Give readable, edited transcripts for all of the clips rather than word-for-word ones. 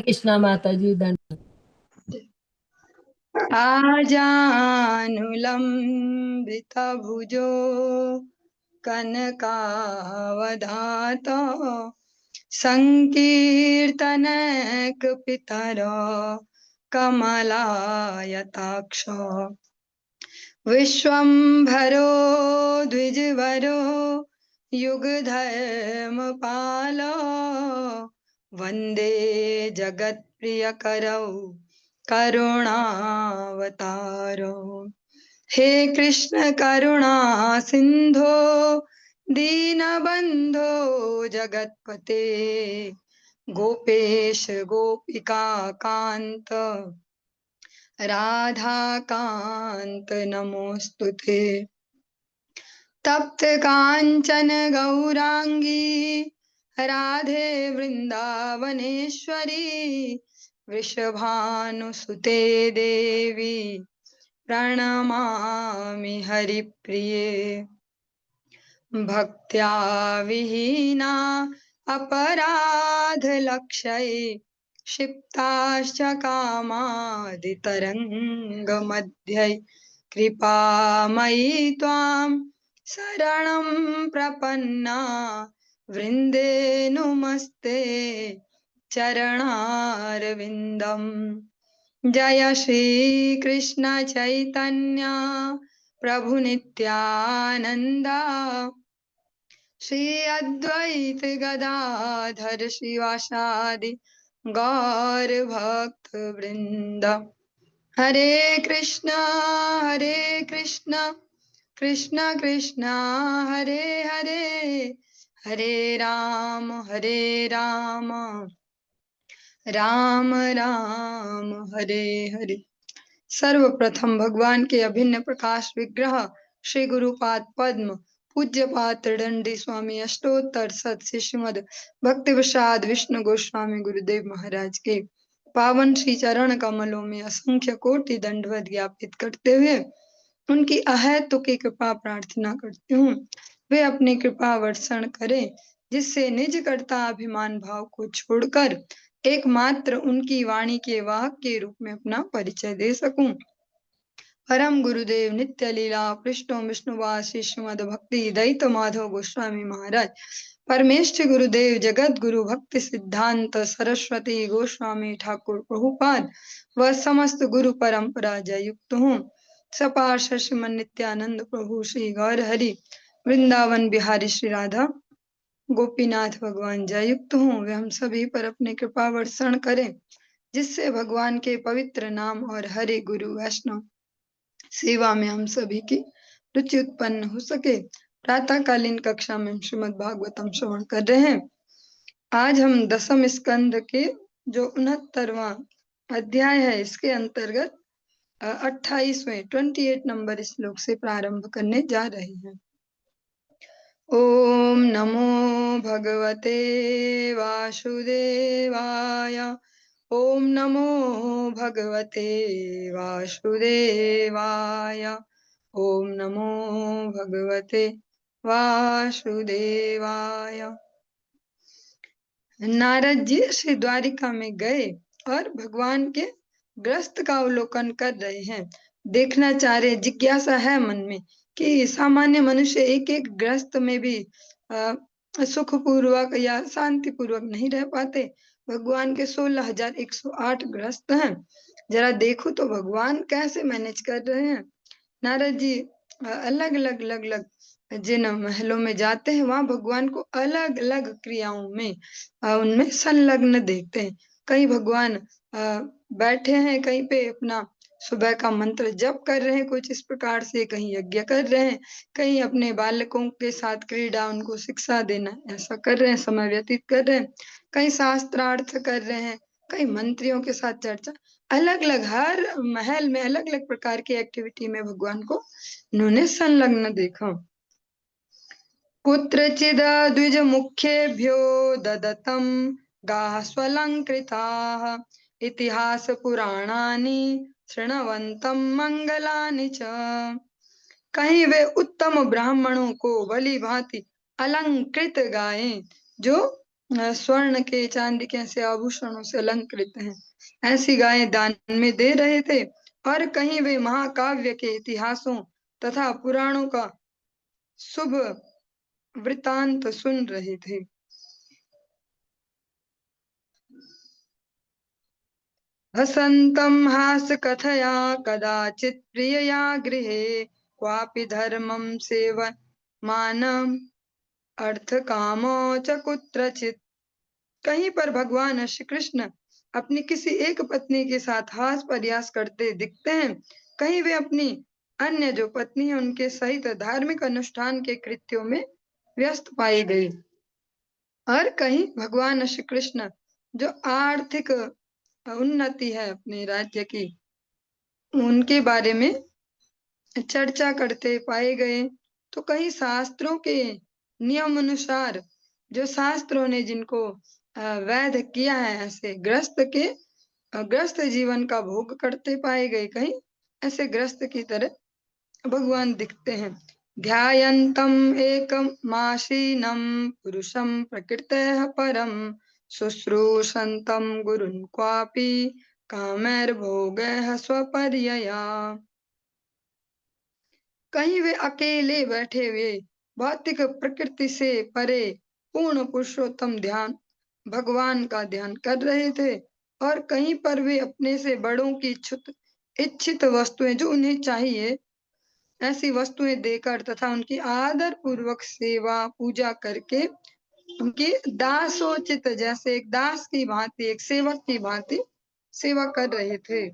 कृष्णा माता जी दंड। आजानुलम्बितभुजो कनकावदात संकीर्तनैकपितरो कमलायताक्ष विश्वम्भरो द्विजवरो युगधर्मपालो वन्दे जगत्प्रियकरौ करुणावतारो। हे कृष्ण करुणा सिंधो दीनबंधो जगत्पते गोपेश गोपिका कांत राधा कांत नमोस्तुते। तप्त कांचन गौरांगी राधे वृंदावनेश्वरी वृषभानुसुते देवी प्रणमामि हरिप्रिये। भक्त्या विहीना अपराधलक्षये क्षिप्ताश्च कामादितरङ्गमध्ये कृपामयि त्वां शरणं प्रपन्ना वृन्दे नुमस्ते चरणारविन्दम्। जय श्री कृष्ण चैतन्य प्रभु नित्यानंद श्री अद्वैत गदाधर श्रीवासादि गौर भक्त वृंद। हरे कृष्ण कृष्ण कृष्ण हरे हरे, हरे राम राम राम हरे हरे। सर्वप्रथम भगवान के अभिन्न प्रकाश विग्रह श्री गुरुपाद पद्म पूज्यपाद दंडी स्वामी अष्टोत्तर सत श्रीमद भक्ति प्रसाद विष्णु गोस्वामी गुरुदेव महाराज के पावन श्री चरण कमलों में असंख्य कोटि दंडवत ज्ञापित करते हुए उनकी अहेतुकी कृपा प्रार्थना करती हूँ। वे अपनी कृपा वर्षण करें जिससे निज कर्ता अभिमान भाव को छोड़कर एकमात्र उनकी वाणी के वाहक के रूप में अपना परिचय दे सकूं। परम गुरुदेव नित्य लीला कृष्ण विष्णुवास श्रीमद भक्ति दैत माधव गोस्वामी महाराज, परमेष्ठ गुरुदेव जगत गुरु भक्ति सिद्धांत सरस्वती गोस्वामी ठाकुर प्रभुपाद व समस्त गुरु परंपरा जय युक्त हूँ। सपार्षद श्रीमन नित्यानंद प्रभु श्री गौर हरि वृंदावन बिहारी श्री राधा गोपीनाथ भगवान जय युक्त हूँ। वे हम सभी पर अपने कृपा वर्षण करें जिससे भगवान के पवित्र नाम और हरि गुरु वैष्णव सेवा में हम सभी की रुचि उत्पन्न हो सके। प्रातःकालीन कक्षा में हम श्रीमद् भागवतम श्रवण कर रहे हैं। आज हम दसम स्कंद के जो 69वां अध्याय है इसके अंतर्गत 28वें 28 नंबर श्लोक से प्रारंभ करने जा रहे हैं। ओम नमो भगवते वासुदेवाय, ओम नमो भगवते वासुदेवाय, ओम नमो भगवते वासुदेवाय। नारद जी श्री द्वारिका में गए और भगवान के ग्रस्त का अवलोकन कर रहे हैं। देखना चाह रहे, जिज्ञासा है मन में कि सामान्य मनुष्य एक एक ग्रस्त में भी सुख पूर्वक या शांति पूर्वक नहीं रह पाते। भगवान के 16,108 ग्रस्त हैं। जरा देखो तो भगवान कैसे मैनेज कर रहे हैं। नारद जी अलग अलग जिन महलों में जाते हैं वहां भगवान को अलग अलग क्रियाओं में उनमें संलग्न देखते हैं। कहीं भगवान बैठे हैं, कहीं पे अपना सुबह का मंत्र जप कर रहे हैं कुछ इस प्रकार से, कहीं यज्ञ कर रहे हैं, कहीं अपने बालकों के साथ क्रीड़ा उनको शिक्षा देना ऐसा कर रहे हैं, समय व्यतीत कर रहे हैं, कहीं शास्त्रार्थ कर रहे हैं, कहीं मंत्रियों के साथ चर्चा। अलग अलग हर महल में अलग अलग प्रकार की एक्टिविटी में भगवान को उन्होंने संलग्न देखा। कुत्रचिद द्विज मुख्येभ्यो ददतं गाः स्वलंकृताः इतिहास पुराणानि शृण्वन्तं मंगलानि च। कहीं वे उत्तम ब्राह्मणों को भली भांति अलंकृत गायें जो स्वर्ण के, चांदी के ऐसे आभूषणों से अलंकृत हैं। ऐसी गायें दान में दे रहे थे और कहीं वे महाकाव्य के इतिहासों तथा पुराणों का शुभ वृतांत सुन रहे थे। हसन्तं हास्यकथया कदाचित् प्रियया गृहे क्वापि धर्मं सेवमानम् अर्थकामो च कुत्रचित्। कहीं पर भगवान श्री कृष्ण अपनी किसी एक पत्नी के साथ हास प्रयास करते दिखते हैं, कहीं वे अपनी अन्य जो पत्नी है उनके सहित धार्मिक अनुष्ठान के कृत्यों में व्यस्त पाई गई, और कहीं भगवान श्री कृष्ण जो आर्थिक उन्नति है अपने राज्य की, उनके बारे में चर्चा करते पाए गए। तो कहीं शास्त्रों के नियम अनुसार जो शास्त्रों ने जिनको वैध किया है, ऐसे ग्रस्त जीवन का भोग करते पाए गए, कहीं ऐसे ग्रस्त की तरह भगवान दिखते हैं। ध्यायन्तम् एकमासीनं पुरुषं प्रकृतेः परं शुश्रूषन्तं गुरुन् क्वापि कामैर्भोगैः स्वपर्यया। कहीं वे अकेले बैठे हुए भौतिक प्रकृति से परे पूर्ण पुरुषोत्तम ध्यान भगवान का ध्यान कर रहे थे, और कहीं पर वे अपने से बड़ों की इच्छित वस्तुएं जो उन्हें चाहिए ऐसी वस्तुएं देकर तथा उनकी आदर पूर्वक सेवा पूजा करके उनकी दासोचित, जैसे एक दास की भांति, एक सेवक की भांति सेवा कर रहे थे।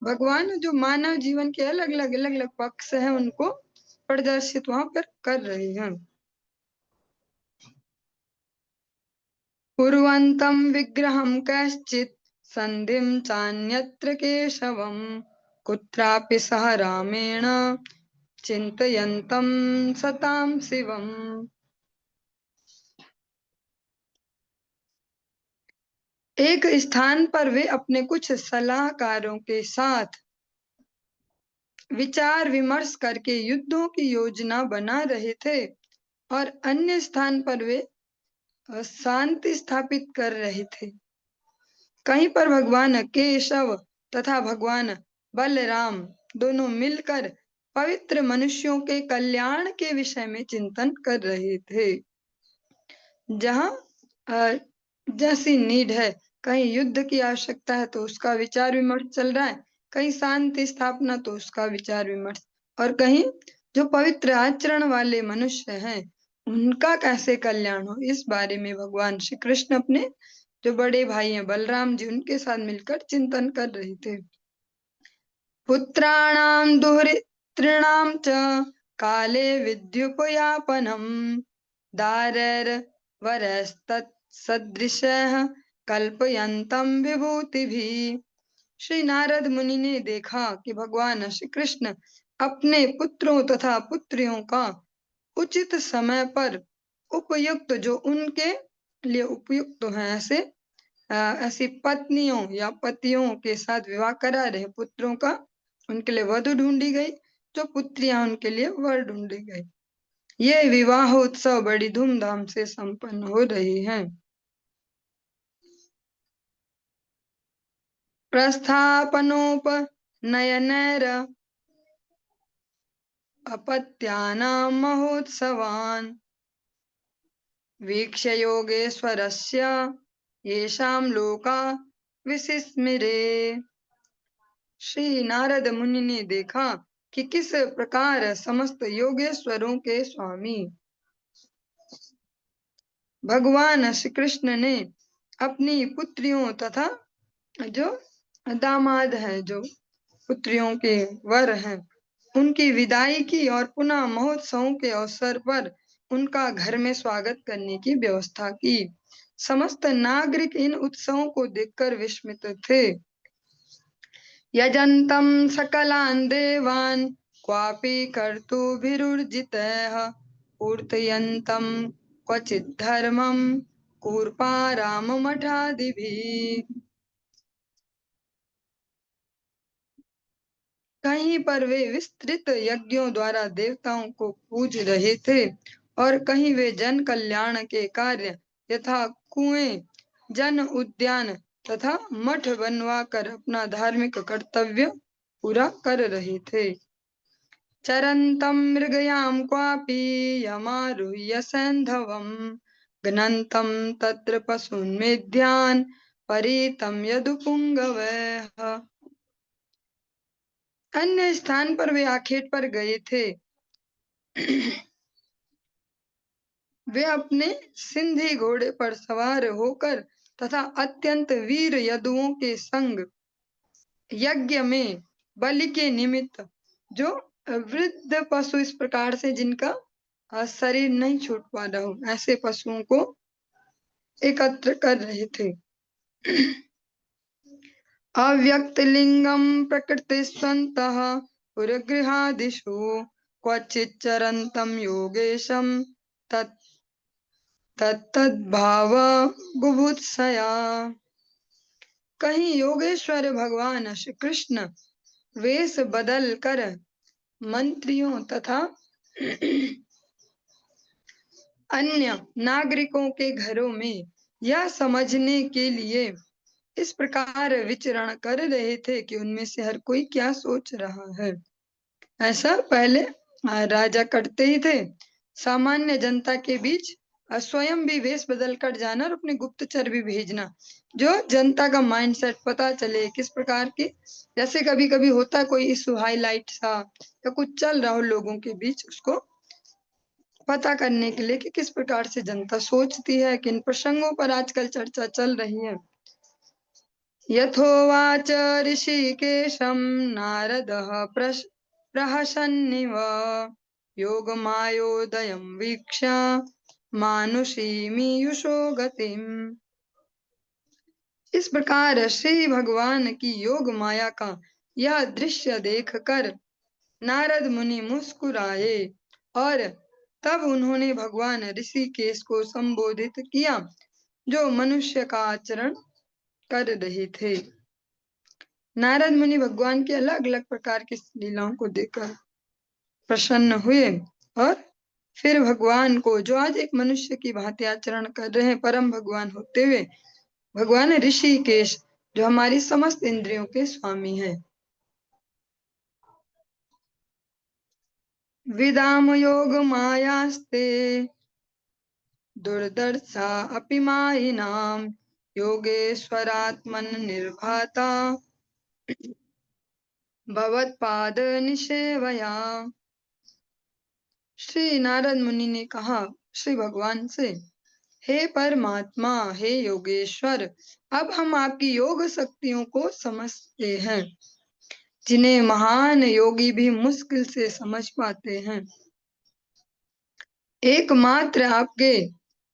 भगवान जो मानव जीवन के अलग अलग पक्ष हैं उनको प्रदर्शित वहां पर कर रहे हैं। कुर्वन्तं विग्रहं कश्चित् सन्धिं चान्यत्र केशवम् कुत्रापि सह रामेण चिन्तयन्तं सतां शिवम्। एक स्थान पर वे अपने कुछ सलाहकारों के साथ विचार विमर्श करके युद्धों की योजना बना रहे थे, और अन्य स्थान पर वे शांति स्थापित कर रहे थे। कहीं पर भगवान केशव तथा भगवान बलराम दोनों मिलकर पवित्र मनुष्यों के कल्याण के विषय में चिंतन कर रहे थे। जहाँ जैसी नीड है, कहीं युद्ध की आवश्यकता है तो उसका विचार विमर्श चल रहा है, कहीं शांति स्थापना तो उसका विचार विमर्श, और कहीं जो पवित्र आचरण वाले मनुष्य हैं उनका कैसे कल्याण हो, इस बारे में भगवान श्री कृष्ण अपने जो बड़े भाई हैं बलराम जी उनके साथ मिलकर चिंतन कर रहे थे। पुत्राणां दुहितॄणां च काले विद्युपयापनम् दारैर्वरैस्तत्सदृशः कल्पयन्तं विभूतिभिः। श्री नारद मुनि ने देखा कि भगवान श्री कृष्ण अपने पुत्रों तथा पुत्रियों का उचित समय पर उपयुक्त, जो उनके लिए उपयुक्त हैं, ऐसी पत्नियों या पतियों के साथ विवाह करा रहे। पुत्रों का उनके लिए वधु ढूंढी गई, जो पुत्रियां उनके लिए वर ढूंढी गई। ये विवाह उत्सव बड़ी धूमधाम से संपन्न हो रहे हैं। प्रस्थापनोपनयनैर अपत्यानां महोत्सवान् वीक्ष्य योगेश्वरस्य येषां लोका विसिस्मिरे। श्री नारद मुनि ने देखा कि किस प्रकार समस्त योगेश्वरों के स्वामी भगवान श्री कृष्ण ने अपनी पुत्रियों तथा जो दामाद हैं, जो पुत्रियों के वर हैं, उनकी विदाई की और पुनः महोत्सवों के अवसर पर उनका घर में स्वागत करने की व्यवस्था की। समस्त नागरिक इन उत्सवों को देखकर विस्मित थे। यजन्तं सकलान् देवान् क्वापि कर्तुभिरुर्जितः पूर्तयन्तं क्वचित् धर्मं कूर्पाराममठादिभिः। कहीं पर वे विस्तृत यज्ञों द्वारा देवताओं को पूज रहे थे, और कहीं वे जन कल्याण के कार्य यथा कुएं, जन उद्यान तथा मठ बनवा कर अपना धार्मिक कर्तव्य पूरा कर रहे थे। चरन्तं मृगयां क्वापि यमारुह्य सैन्धवम् घ्नन्तं तत्र पशून्मेध्यान् परीतं यदुपुङ्गवः। अन्य स्थान पर वे आखेट पर गए थे। वे अपने सिंधी घोड़े पर सवार होकर तथा अत्यंत वीर यदुओं के संग यज्ञ में बलि के निमित्त, जो वृद्ध पशु इस प्रकार से जिनका शरीर नहीं छूट पा रहा हो, ऐसे पशुओं को एकत्र कर रहे थे। अव्यक्तलिंगम प्रकृतिस्वन्तः पुरगृहादिषु क्वचित् चरन्तं योगेशं तत्तद्भाव बुभुत्सया। कहीं योगेश्वर भगवान श्री कृष्ण वेश बदल कर मंत्रियों तथा अन्य नागरिकों के घरों में यह समझने के लिए इस प्रकार विचरण कर रहे थे कि उनमें से हर कोई क्या सोच रहा है। ऐसा पहले राजा करते ही थे। सामान्य जनता के बीच स्वयं भी वेश बदल कर जाना और अपने गुप्तचर भी भेजना, जो जनता का माइंडसेट पता चले किस प्रकार की, जैसे कभी कभी होता है कोई इशू हाईलाइट सा या कुछ चल रहा हो लोगों के बीच, उसको पता करने के लिए कि किस प्रकार से जनता सोचती है, किन प्रसंगों पर आजकल चर्चा चल रही है। यथोवाच ऋषिकेशं नारदः प्रहसन्निव योगमायोदयं वीक्ष्य मानुषीमीयुषो गतिम्। इस प्रकार श्री भगवान की योग माया का यह दृश्य देखकर नारद मुनि मुस्कुराए और तब उन्होंने भगवान ऋषिकेश को संबोधित किया, जो मनुष्य का आचरण कर रहे थे। नारद मुनि भगवान की अलग अलग प्रकार की लीलाओं को देखकर प्रसन्न हुए और फिर भगवान को, जो आज एक मनुष्य की भांति आचरण कर रहे हैं, परम भगवान होते हुए भगवान ऋषिकेश, जो हमारी समस्त इंद्रियों के स्वामी हैं। विदाम योग मायास्ते दुर्दर्शा अपि मायिनाम योगेश्वरात्मन निर्भाता भवत्पाद निषेवया। श्री नारद मुनि ने कहा श्री भगवान से, हे परमात्मा, हे योगेश्वर, अब हम आपकी योग शक्तियों को समझते हैं, जिन्हें महान योगी भी मुश्किल से समझ पाते हैं। एकमात्र आपके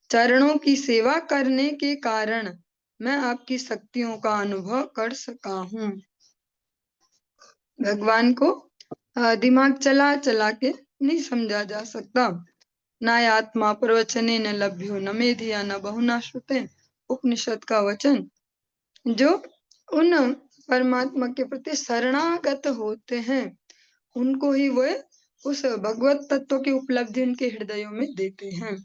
चरणों की सेवा करने के कारण मैं आपकी शक्तियों का अनुभव कर सका हूँ। भगवान को दिमाग चला चला के नहीं समझा जा सकता। नायात्मा प्रवचने न लभ्यो न मेधिया न बहुना श्रुते, उपनिषद का वचन। जो उन परमात्मा के प्रति शरणागत होते हैं, उनको ही वे उस भगवत तत्व की उपलब्धि उनके हृदयों में देते हैं।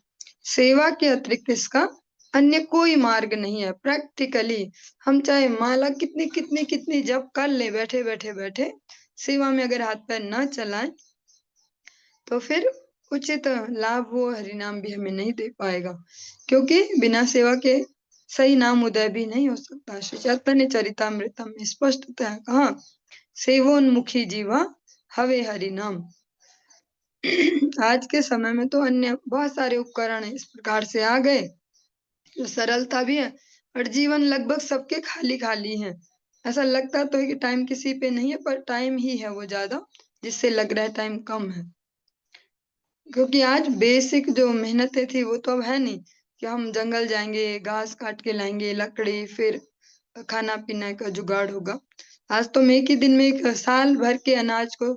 सेवा के अतिरिक्त इसका अन्य कोई मार्ग नहीं है। प्रैक्टिकली हम चाहे माला कितनी कितनी कितनी जप कर ले, बैठे बैठे बैठे सेवा में अगर हाथ पैर न चलाएं, तो फिर उचित लाभ वो हरिनाम भी हमें नहीं दे पाएगा, क्योंकि बिना सेवा के सही नाम उदय भी नहीं हो सकता। श्री चैतन्य चरितामृतम में स्पष्टतः कहा, सेवोन्मुखी जीवा हवे हरिनाम। आज के समय में तो अन्य बहुत सारे उपकरण इस प्रकार से आ गए, जो सरलता भी है और जीवन लगभग सबके खाली खाली है। ऐसा लगता तो है कि टाइम किसी पे नहीं है, पर टाइम ही है वो ज्यादा, जिससे लग रहा है टाइम कम है। क्योंकि आज बेसिक जो मेहनतें थी वो तो अब है नहीं, कि हम जंगल जाएंगे, घास काट के लाएंगे, लकड़ी, फिर खाना पीना का जुगाड़ होगा। आज तो हम एक ही दिन में एक साल भर के अनाज को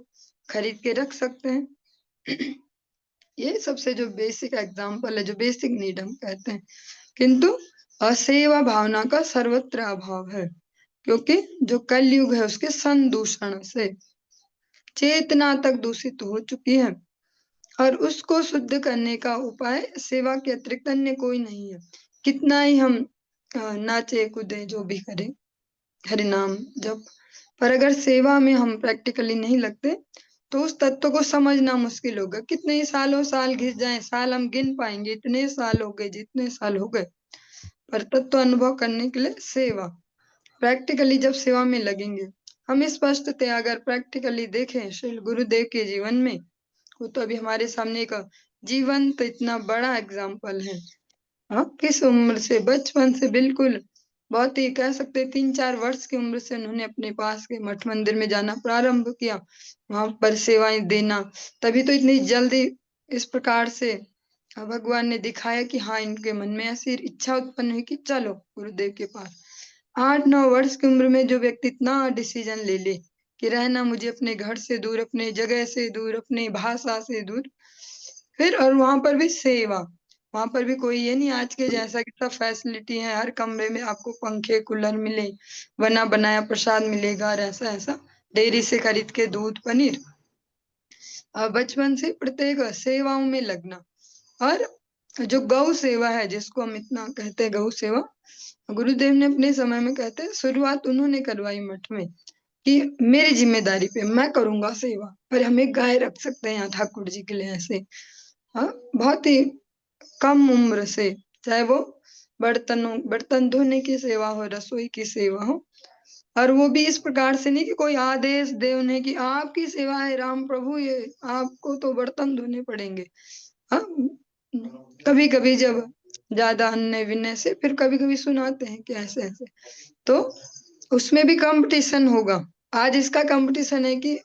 खरीद के रख सकते हैं। ये सबसे जो बेसिक एग्जाम्पल है, जो बेसिक नीड हम कहते हैं। किंतु असेवा भावना का सर्वत्र अभाव है, क्योंकि जो कलयुग है उसके संदूषण से चेतना तक दूषित हो चुकी है, और उसको शुद्ध करने का उपाय सेवा के अतिरिक्त अन्य कोई नहीं है। कितना ही हम नाचे कूदे जो भी करें, हरि नाम जप, पर अगर सेवा में हम प्रैक्टिकली नहीं लगते तो उस तत्व को समझना मुश्किल होगा। कितने ही सालों साल घिस जाएं, साल हम गिन पाएंगे, इतने साल हो गए जितने साल हो गए, पर तत्व अनुभव करने के लिए सेवा, प्रैक्टिकली जब सेवा में लगेंगे हम स्पष्टतः अगर प्रैक्टिकली देखें श्री गुरुदेव के जीवन में, वो तो अभी हमारे सामने एक जीवंत इतना बड़ा एग्जाम्पल है। हाँ, किस उम्र से, बचपन से बिल्कुल, बहुत ही कह सकते 3-4 वर्ष की उम्र से उन्होंने अपने पास के मठ मंदिर में जाना प्रारंभ किया, वहां पर सेवाएं देना। तभी तो इतनी जल्दी इस प्रकार से भगवान ने दिखाया कि हाँ, इनके मन में ऐसी इच्छा उत्पन्न हुई कि चलो गुरुदेव के पास। 8-9 वर्ष की उम्र में जो व्यक्ति इतना डिसीजन ले ले कि रहना मुझे अपने घर से दूर, अपने जगह से दूर, अपनी भाषा से दूर, फिर और वहां पर भी सेवा, वहां पर भी कोई ये नहीं आज के जैसा कि सब फैसिलिटी है, हर कमरे में आपको पंखे कूलर मिले, बना बनाया प्रसाद मिलेगा, और ऐसा ऐसा डेयरी से खरीद के दूध पनीर। बचपन से प्रत्येक सेवाओं में लगना, और जो गौ सेवा है जिसको हम इतना कहते हैं गौ सेवा, गुरुदेव ने अपने समय में कहते हैं शुरुआत उन्होंने करवाई मठ में कि मेरी जिम्मेदारी पे मैं करूंगा सेवा, पर हम एक गाय रख सकते हैं यहाँ ठाकुर जी के लिए ऐसे। हाँ, बहुत ही कम उम्र से, चाहे वो बर्तन धोने की सेवा हो, रसोई की सेवा हो, और वो भी इस प्रकार से नहीं कि कोई आदेश दे उन्हें कि आपकी सेवा है राम प्रभु, ये आपको तो बर्तन धोने पड़ेंगे। हाँ, कभी कभी जब ज्यादा अन्य विनय से फिर कभी कभी सुनाते हैं कि ऐसे ऐसे, तो उसमें भी कंपटीशन होगा। आज इसका कंपटीशन है कि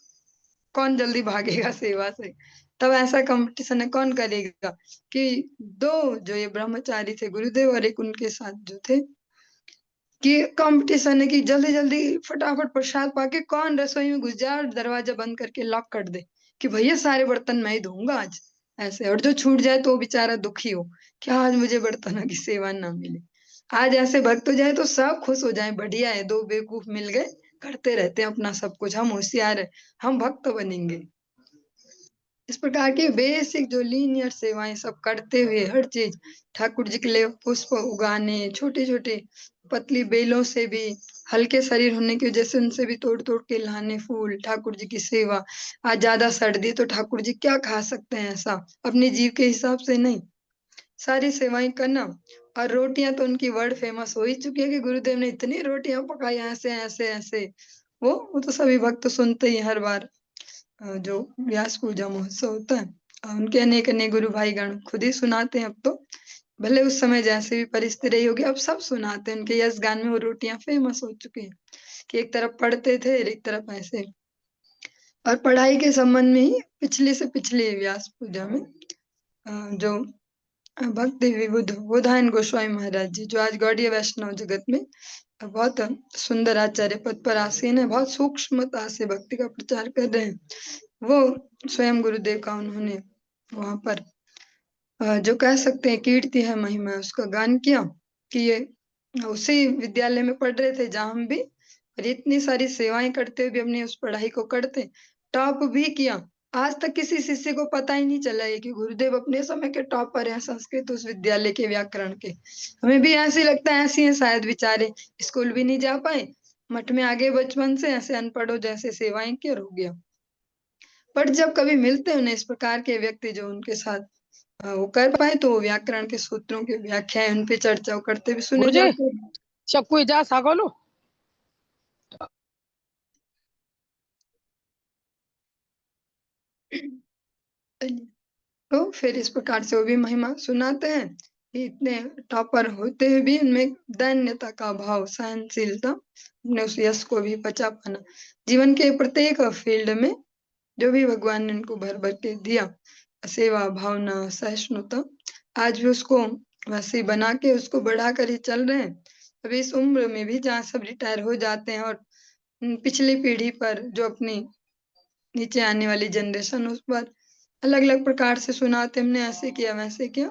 कौन जल्दी भागेगा सेवा से, तब ऐसा कंपटीशन है कौन करेगा कि दो जो ये ब्रह्मचारी थे गुरुदेव और एक उनके साथ जो थे, कि कंपटीशन है कि जल्दी जल्दी फटाफट प्रसाद पाके कौन रसोई में घुस जाए और दरवाजा बंद करके लॉक कर दे कि भैया सारे बर्तन मैं ही धोऊंगा आज, ऐसे। और जो छूट जाए तो वो बेचारा दुखी हो कि आज मुझे बर्तनों की सेवा ना मिले। आज ऐसे भक्त हो जाए तो सब खुश हो जाए, बढ़िया है, दो बेवकूफ मिल गए, करते रहते हैं अपना सब कुछ, हम होशियार है, हम भक्त बनेंगे। इस प्रकार की बेसिक जो लीनियर सेवाएं सब करते हुए हर चीज ठाकुर जी के लिए पुष्प उगाने, छोटे छोटे पतली बेलों से भी, हल्के शरीर होने की वजह से उनसे भी तोड़ तोड़ के लाने फूल, ठाकुर जी की सेवा। आज ज्यादा सर्दी तो ठाकुर जी क्या खा सकते हैं ऐसा, अपने जीव के हिसाब से नहीं, सारी सेवाएं करना। और रोटियां तो उनकी वर्ल्ड फेमस हो ही चुकी है कि गुरुदेव ने इतनी रोटियां पकाई ऐसे ऐसे ऐसे, वो तो सभी भक्त सुनते ही हर बार जो व्यास पूजा महोत्सव होता है, उनके अनेक अनेक गुरु भाई गण खुद ही सुनाते हैं अब तो, भले उस समय जैसे भी परिस्थिति रही होगी अब सब सुनाते हैं। उनके यश गान में वो रोटियां फेमस हो चुकी हैं कि एक तरफ पढ़ते थे और एक तरफ ऐसे। और पढ़ाई के संबंध में ही पिछले से पिछले व्यास पूजा में जो भक्ति विबुध बोधायन गोस्वामी महाराज जी, जो आज गौड़ीय वैष्णव जगत में बहुत सुंदर आचार्य पद पर आसीन है, बहुत सूक्ष्मता से भक्ति का प्रचार कर रहे हैं, वो स्वयं गुरुदेव का उन्होंने वहां पर जो कह सकते हैं कीर्ति है महिमा है, उसका गान किया कि ये उसी विद्यालय में पढ़ रहे थे जहां हम भी, और इतनी सारी सेवाएं करते हुए भी हमने उस पढ़ाई को करते टॉप भी किया। आज तक किसी शिष्य को पता ही नहीं चला है कि गुरुदेव अपने समय के टॉपर हैं संस्कृत उस विद्यालय के व्याकरण के। हमें भी ऐसे लगता है ऐसी है शायद बेचारे, स्कूल भी नहीं जा पाए, मठ में आगे बचपन से ऐसे अनपढ़ों जैसे सेवाएं की और हो गया। पर जब कभी मिलते हैं उन्हें इस प्रकार के व्यक्ति जो उनके साथ वो कर पाए, तो व्याकरण के सूत्रों की व्याख्या उन पे चर्चा करते भी सुने गुरुजी जाते हैं। सबको जा सागोलो तो फिर इस प्रकार से वो भी महिमा सुनाते हैं कि इतने टॉपर होते हुए भी उनमें दैन्यता का भाव, सहनशीलता, अपने उस यश को भी बचा पाना, जीवन के प्रत्येक फील्ड में जो भी भगवान ने उनको भर भर के दिया, सेवा भावना सहिष्णुता, आज भी उसको वैसे ही बना के उसको बढ़ा कर ही चल रहे हैं। अभी इस उम्र में भी जहाँ सब रिटायर हो जाते हैं और पिछली पीढ़ी पर जो अपनी नीचे आने वाली जनरेशन उस पर अलग अलग प्रकार से सुनाते, हमने ऐसे किया वैसे किया।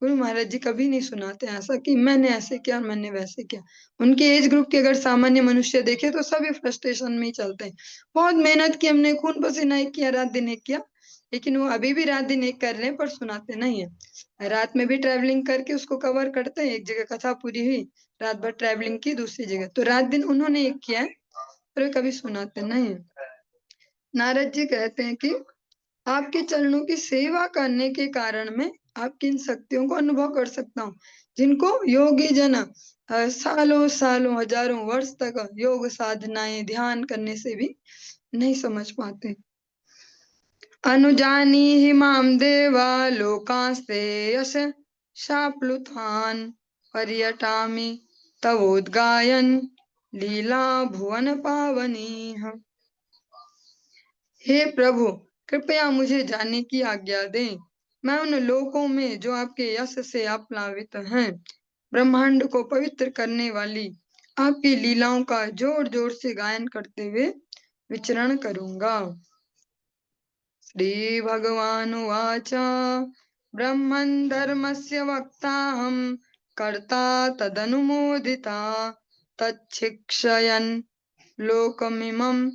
गुरु महाराज जी कभी नहीं सुनाते ऐसा कि मैंने ऐसे किया और मैंने वैसे किया। उनके एज ग्रुप के अगर सामान्य मनुष्य देखे तो सभी फ्रस्ट्रेशन में ही चलते हैं, बहुत मेहनत की हमने, खून पसीना एक किया, रात दिन एक किया, लेकिन वो अभी भी रात दिन एक कर रहे हैं पर सुनाते नहीं है। रात में भी ट्रैवलिंग करके उसको कवर करते हैं। एक जगह कथा पूरी हुई, रात भर ट्रैवलिंग की दूसरी जगह, तो रात दिन उन्होंने एक किया है पर वे कभी सुनाते नहीं है। नारद जी कहते हैं कि आपके चरणों की सेवा करने के कारण मैं आपकी इन शक्तियों को अनुभव कर सकता हूँ, जिनको योगी जन सालों सालों हजारों वर्ष तक योग साधनाएं ध्यान करने से भी नहीं समझ पाते। अनुजानीहि मां देवा लोकांस्ते यश शाप्लुतान् पर्यटामि तवोद्गायन लीला भुवन पावनीः। हे प्रभु, कृपया मुझे जाने की आज्ञा दें। मैं उन लोकों में जो आपके यश से आप्लावित हैं, ब्रह्मांड को पवित्र करने वाली आपकी लीलाओं का जोर जोर से गायन करते हुए विचरण करूंगा। श्री भगवानुवाच ब्रह्मन् धर्मस्य वक्ताहं कर्ता तदनुमोदिता तच्छिक्षयन् लोकमिमम्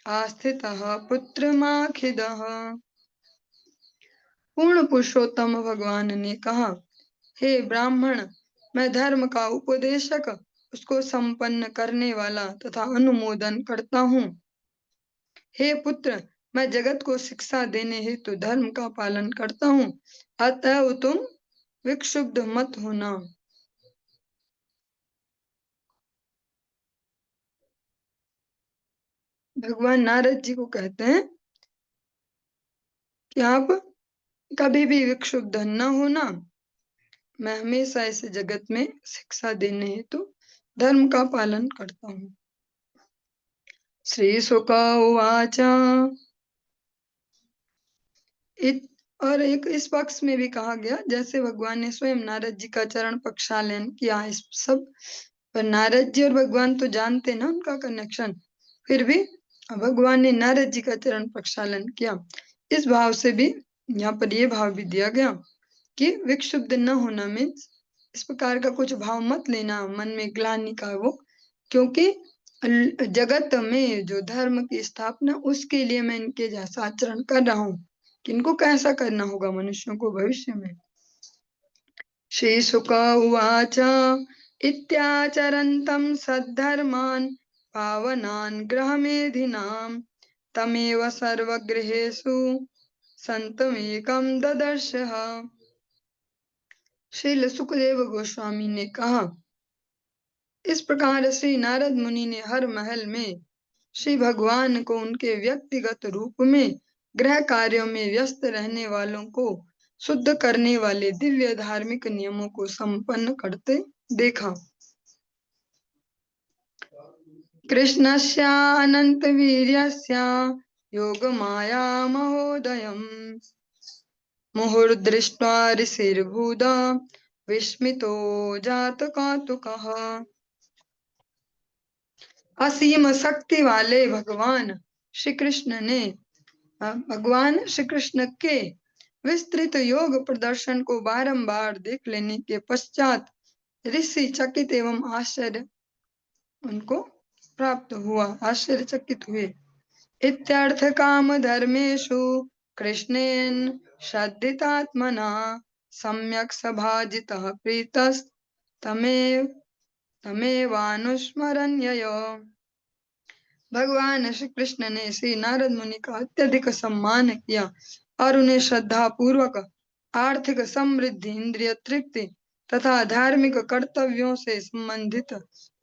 आस्थितः पुत्रमाखिदः। पूर्ण पुरुषोत्तम भगवान ने कहा, हे ब्राह्मण, मैं धर्म का उपदेशक, उसको संपन्न करने वाला तथा अनुमोदन करता हूँ। हे पुत्र, मैं जगत को शिक्षा देने हेतु धर्म का पालन करता हूँ, अतः तुम विक्षुब्ध मत होना। भगवान नारद जी को कहते हैं कि आप कभी भी विक्षुब्ध न होना। मैं हमेशा इस जगत में शिक्षा देने हेतु धर्म का पालन करता हूँ। श्री शुक उवाच और एक इस पक्ष में भी कहा गया, जैसे भगवान ने स्वयं नारद जी का चरण प्रक्षालन किया, इस सब पर नारद जी और भगवान तो जानते ना उनका कनेक्शन, फिर भी भगवान ने नारद जी का चरण प्रक्षालन किया। इस भाव से भी यहाँ पर ये भाव भी दिया गया कि विक्षुब्ध न होना मीन्स इस प्रकार का कुछ भाव मत लेना मन में ग्लानि का वो, क्योंकि जगत में जो धर्म की स्थापना उसके लिए मैं इनके जैसा आचरण कर रहा हूँ कि इनको कैसा करना होगा मनुष्यों को भविष्य में। श्री शुक उवाच इत्याचरन्तं सद्धर्मान् पावनान् ग्रहमेधिनां तमेव सर्वगृहेषु संतमेकं ददर्शः। श्री सुखदेव गोस्वामी ने कहा, इस प्रकार श्री नारद मुनि ने हर महल में श्री भगवान को उनके व्यक्तिगत रूप में गृह कार्यों में व्यस्त रहने वालों को शुद्ध करने वाले दिव्य धार्मिक नियमों को संपन्न करते देखा। कृष्णस्यानंत वीर्यस्य योग माया महोदयम् मुहुर्दृष्ट्वा ऋषिर्भूता विस्मितो जात कौतुकः। असीम शक्ति वाले भगवान श्री कृष्ण ने भगवान श्री कृष्ण के विस्तृत योग प्रदर्शन को बारंबार देख लेने के पश्चात ऋषि चकित एवं आश्चर्य उनको प्राप्त हुआ, आश्चर्यचकित हुए। इत्यर्थ काम धर्मेषु कृष्णेन श्रद्धितात्मना सम्यक् सभाजितः प्रीतस् तमेवानुस्मरन् ययो। भगवान श्री कृष्ण ने श्री नारद मुनि का अत्यधिक सम्मान किया और उन्हें श्रद्धा पूर्वक आर्थिक समृद्धि, इंद्रिय तृप्ति तथा धार्मिक कर्तव्यों से संबंधित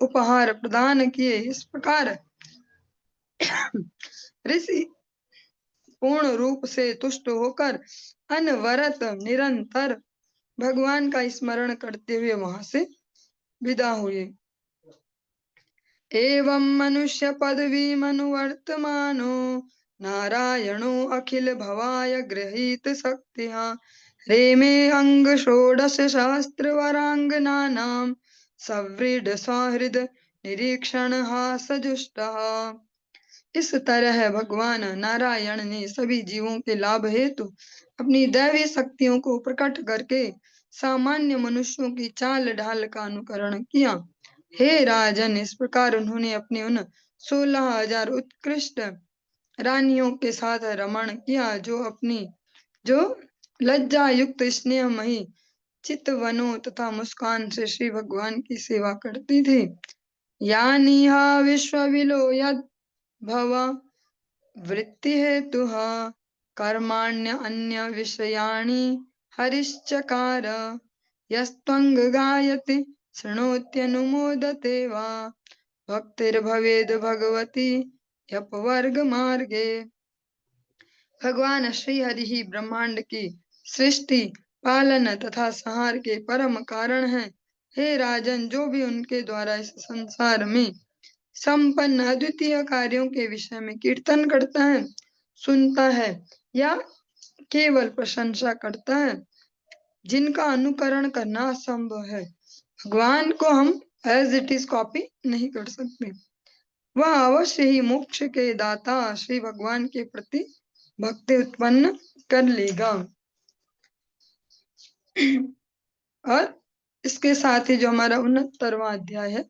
उपहार प्रदान किए। इस प्रकार ऋषि पूर्ण रूप से तुष्ट होकर अनवरत निरंतर भगवान का स्मरण करते हुए वहां से विदा हुए। एवं मनुष्य पदवी मनुवर्तमानो नारायणो अखिल भवाय गृहीत शक्तिः रेमे अंग षोडश सहस्त्र वरांगनानां सव्रीड सौहृद निरीक्षण सजुष्टः। इस तरह भगवान नारायण ने सभी जीवों के लाभ हेतु अपनी दैवी शक्तियों को प्रकट करके सामान्य मनुष्यों की चाल ढाल का अनुकरण किया। हे राजन, इस प्रकार उन्होंने अपने उन 16,000 उत्कृष्ट रानियों के साथ रमण किया, जो लज्जा युक्त स्नेहमयी चितवनों तथा मुस्कान से श्री भगवान की सेवा करती थी। यानिहा विश्वविलो यद भव वृत्ति हेतु कर्माण्य अन्य विषयाणि हरिश्चकार यस्त्वंग गायति शृणोत्यनुमोदते वा भक्तिर्भवेद भगवती यपवर्ग मार्गे। भगवान श्री हरि ही ब्रह्मांड की सृष्टि, पालन तथा संहार के परम कारण हैं। हे राजन, जो भी उनके द्वारा इस संसार में संपन्न अद्वितीय कार्यों के विषय में कीर्तन करता है, सुनता है या केवल प्रशंसा करता है, जिनका अनुकरण करना असंभव है, भगवान को हम एज इट इज कॉपी नहीं कर सकते, वह अवश्य ही मोक्ष के दाता श्री भगवान के प्रति भक्ति उत्पन्न कर लेगा। और इसके साथ ही जो हमारा 69वां अध्याय है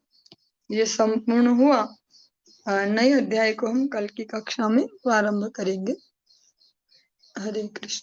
ये संपूर्ण हुआ। नए अध्याय को हम कल की कक्षा में प्रारंभ करेंगे। हरे कृष्ण।